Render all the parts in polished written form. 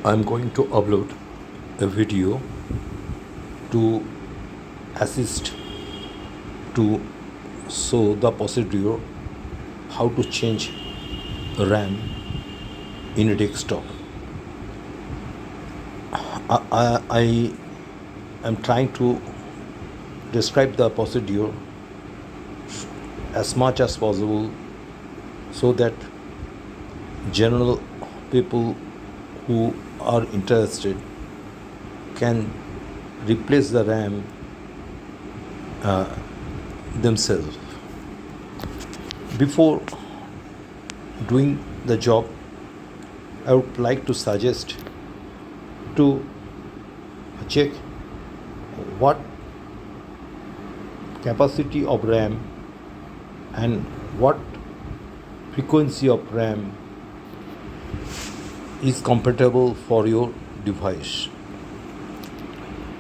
I'm going to upload a video to assist to show the procedure how to change RAM in a desktop. I am trying to describe the procedure as much as possible so that general people who are interested can replace the RAM themselves. Before doing the job, I would like to suggest to check what capacity of RAM and what frequency of RAM is compatible for your device.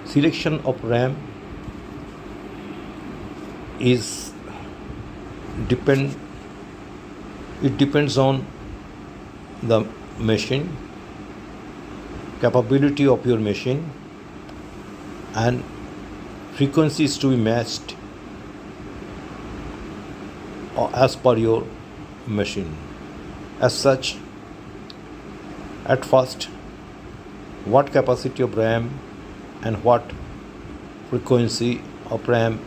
Selection of RAM is depends on the machine, capability of your machine, and frequencies to be matched as per your machine. As such, at first, what capacity of RAM and what frequency of RAM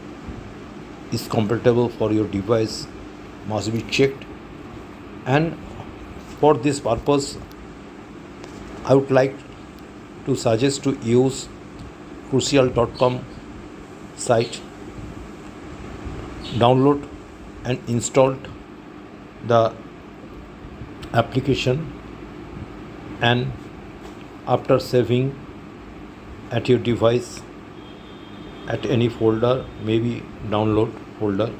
is compatible for your device must be checked, and for this purpose I would like to suggest to use crucial.com site, download and installed the application, and after saving at your device at any folder, maybe download folder,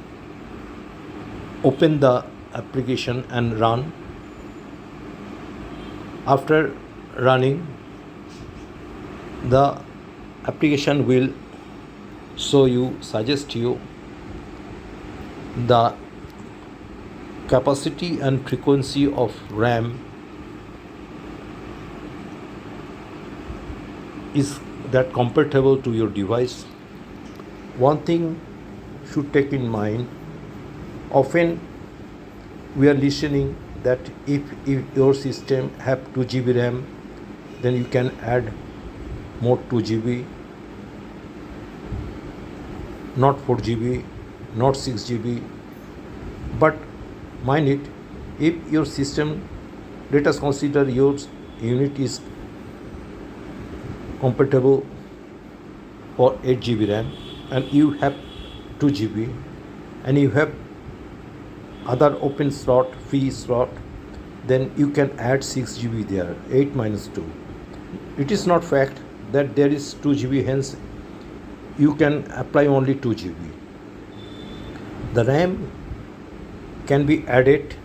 open the application and run. After running, the application will suggest you the capacity and frequency of RAM is that compatible to your device. One thing should take in mind, often we are listening that if your system have 2 GB RAM, then you can add more 2 GB, not 4 GB, not 6 GB. But mind it, if your system, let us consider your unit is compatible for 8 GB RAM and you have 2 GB and you have other open slot, free slot, then you can add 6 GB there, 8 minus 2. It is not fact that there is 2 GB, hence you can apply only 2 GB. The RAM can be added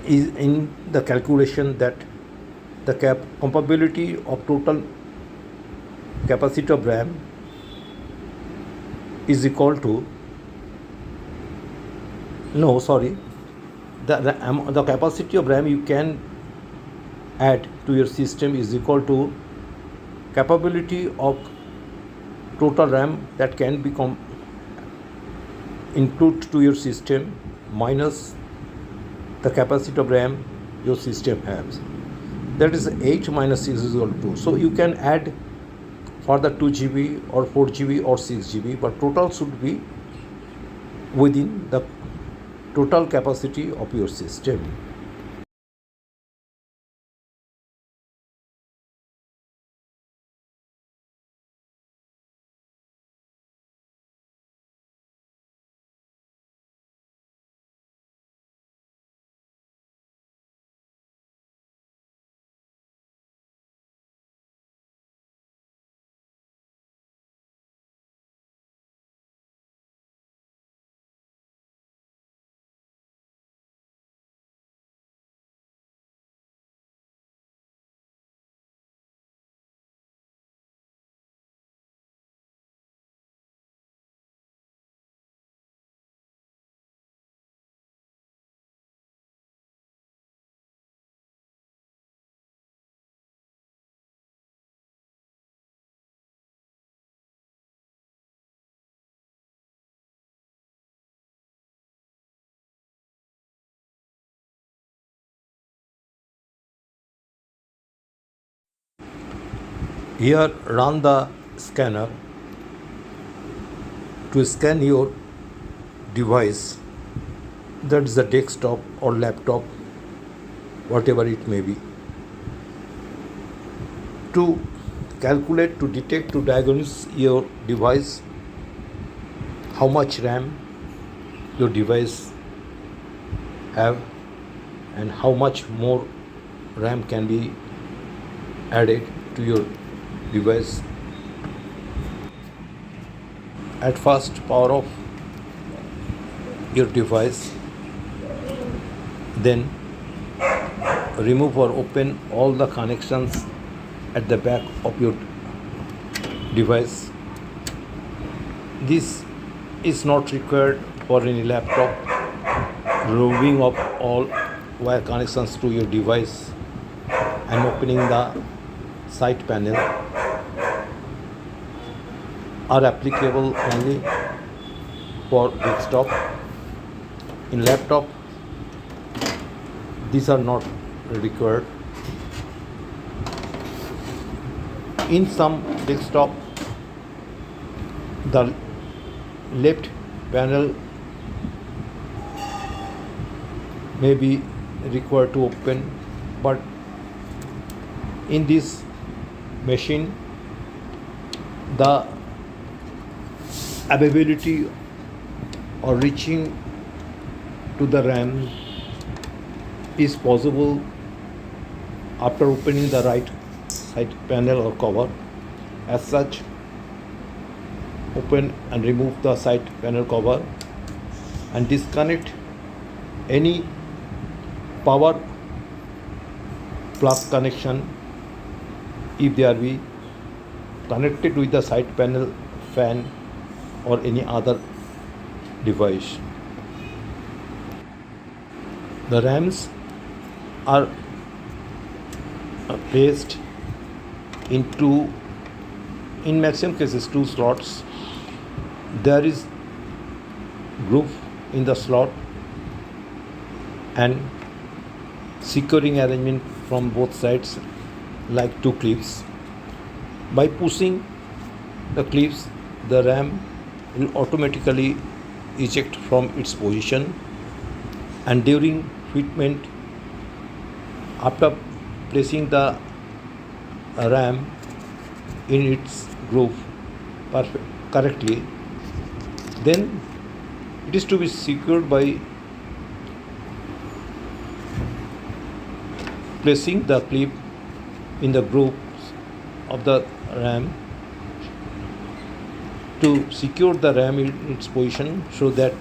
is in the calculation that the compatibility of total capacity of RAM is equal to the capacity of RAM you can add to your system is equal to capability of total RAM that can be included to your system minus the capacity of RAM your system has. That is 8 minus 6 is equal to 2. So you can add for the 2 GB or 4 GB or 6 GB, but total should be within the total capacity of your system. Here run the scanner to scan your device, that is the desktop or laptop, whatever it may be, to calculate, to detect, to diagnose your device, how much RAM your device have and how much more RAM can be added to your device. At first, power off your device, then remove or open all the connections at the back of your device. This is not required for any laptop. Removing of all wire connections to your device and opening the side panel are applicable only for desktop. In laptop, these are not required. In some desktop, the left panel may be required to open, but in this machine the availability or reaching to the RAM is possible after opening the right side panel or cover. As such, open and remove the side panel cover and disconnect any power plug connection if they are be connected with the side panel, fan or any other device. The RAMs are placed into, in maximum cases, 2 slots. There is groove in the slot and securing arrangement from both sides like 2 clips. By pushing the clips, the RAM will automatically eject from its position, and during fitment, after placing the RAM in its groove correctly, then it is to be secured by placing the clip in the grooves of the RAM to secure the RAM in its position, so that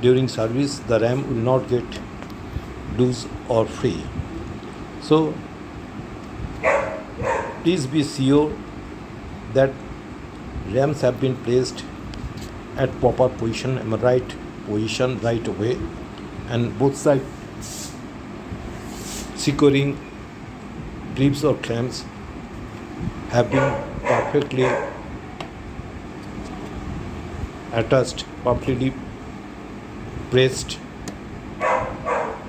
during service the RAM will not get loose or free. So please be sure that RAMs have been placed at proper position, right position, right way, and both sides securing clips or clamps have been perfectly attached, perfectly pressed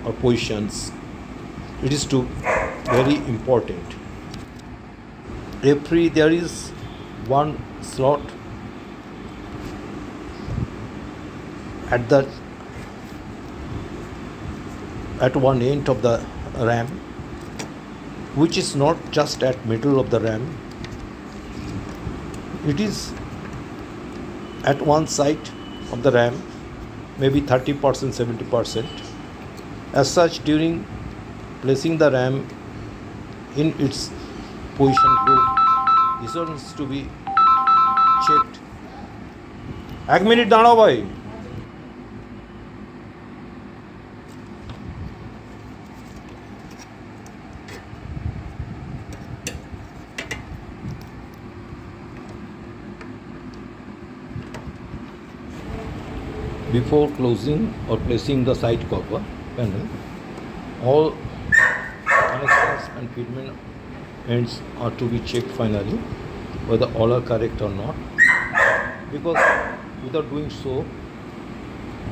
or positions. It is very important. There is one slot at one end of the RAM, which is not just at middle of the RAM. It is at one side of the RAM, maybe 30%, 70%. As such, during placing the RAM in its position group, this one is to be checked. 1 minute দাঁড়াও ভাই। Before closing or placing the side cover panel, all connections and fitment ends are to be checked finally whether all are correct or not, because without doing so,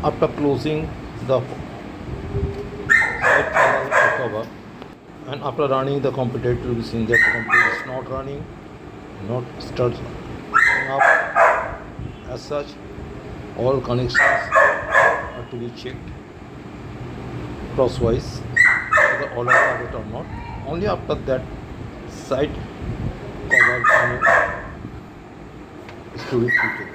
after closing the side panel or cover and after running the computer, it will be seen that the computer is not running not start up as such. All connections are to be checked crosswise whether all are covered or not. Only after that side cover panel is to be fitted.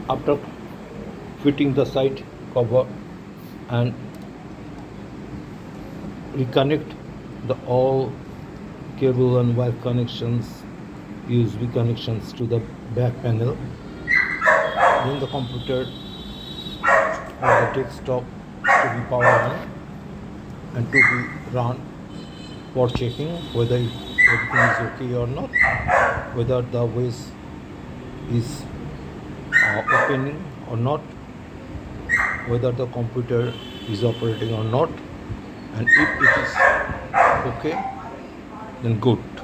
After fitting the side cover and reconnect the all cable and wire connections, USB connections to the back panel, then the computer or the desktop to be power on and to be run for checking whether everything is okay or not, whether the ways is opening or not, whether the computer is operating or not, and if it is okay, then good.